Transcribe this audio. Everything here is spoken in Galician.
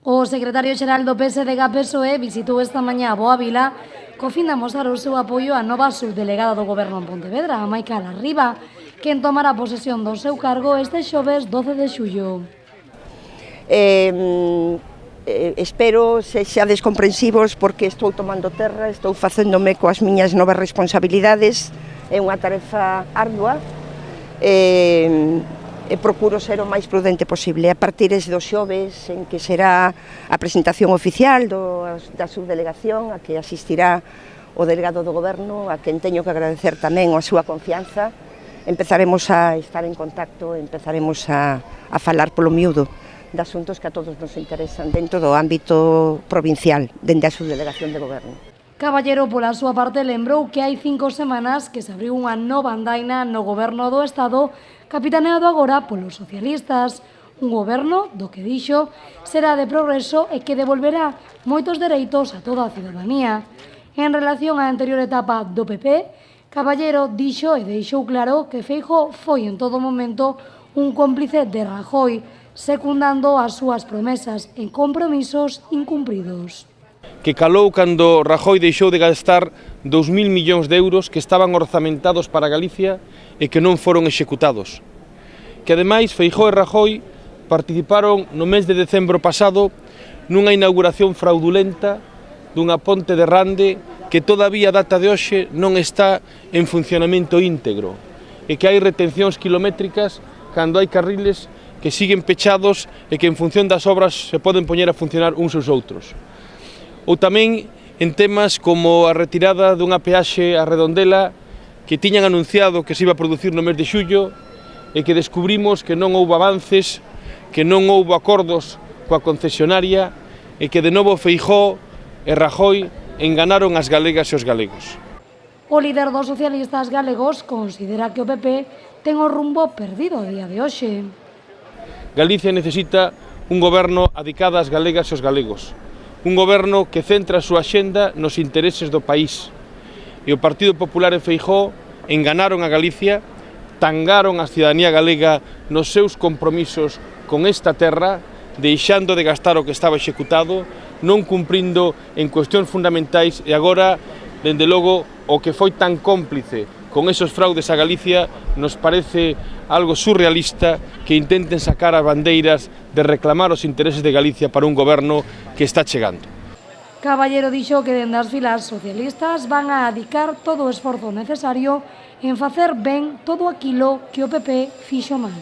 O secretario xeral do PSDG-PSOE visitou esta mañá a Boa Vila co fin de amosar o seu apoio á nova subdelegada do Goberno en Pontevedra, a Maica Larriba, quen tomará posesión do seu cargo este xoves 12 de xullo. Espero sexades comprensivos porque estou tomando terra, estou facéndome coas miñas novas responsabilidades, é unha tarefa ardua, e procuro ser o máis prudente posible. A partir do xoves, en que será a presentación oficial da subdelegación, a que asistirá o delegado do Goberno, a quen teño que agradecer tamén a súa confianza, empezaremos a estar en contacto, empezaremos a falar polo miúdo de asuntos que a todos nos interesan dentro do ámbito provincial, dende a subdelegación de Goberno. Caballero, pola súa parte, lembrou que hai 5 semanas que se abriu unha nova andaina no Goberno do Estado, capitaneado agora polos socialistas, un goberno do que dixo será de progreso e que devolverá moitos dereitos a toda a cidadanía. En relación á anterior etapa do PP, Caballero dixo e deixou claro que Feijóo foi en todo momento un cómplice de Rajoy, secundando as súas promesas e compromisos incumpridos. Que calou cando Rajoy deixou de gastar 2.000 millóns de euros que estaban orzamentados para Galicia e que non foron executados. Que ademais Feijóo e Rajoy participaron no mes de decembro pasado nunha inauguración fraudulenta dunha ponte de Rande que todavía a data de hoxe non está en funcionamento íntegro e que hai retencións kilométricas cando hai carriles que siguen pechados e que en función das obras se poden poñer a funcionar uns aos outros. Ou tamén en temas como a retirada dunha peaxe a Redondela que tiñan anunciado que se iba a producir no mes de xullo e que descubrimos que non houbo avances, que non houbo acordos coa concesionaria e que de novo Feijóo e Rajoy enganaron as galegas e os galegos. O líder dos socialistas galegos considera que o PP ten o rumbo perdido a día de hoxe. Galicia necesita un goberno adicado ás galegas e os galegos, un goberno que centra a súa axenda nos intereses do país. E o Partido Popular e Feijóo enganaron a Galicia, tangaron a cidadanía galega nos seus compromisos con esta terra, deixando de gastar o que estaba executado, non cumprindo en cuestións fundamentais e agora, dende logo, o que foi tan cómplice con esos fraudes a Galicia nos parece algo surrealista que intenten sacar as bandeiras de reclamar os intereses de Galicia para un goberno que está chegando. Caballero dixo que dende as filas socialistas van a adicar todo o esforzo necesario en facer ben todo aquilo que o PP fixo mal.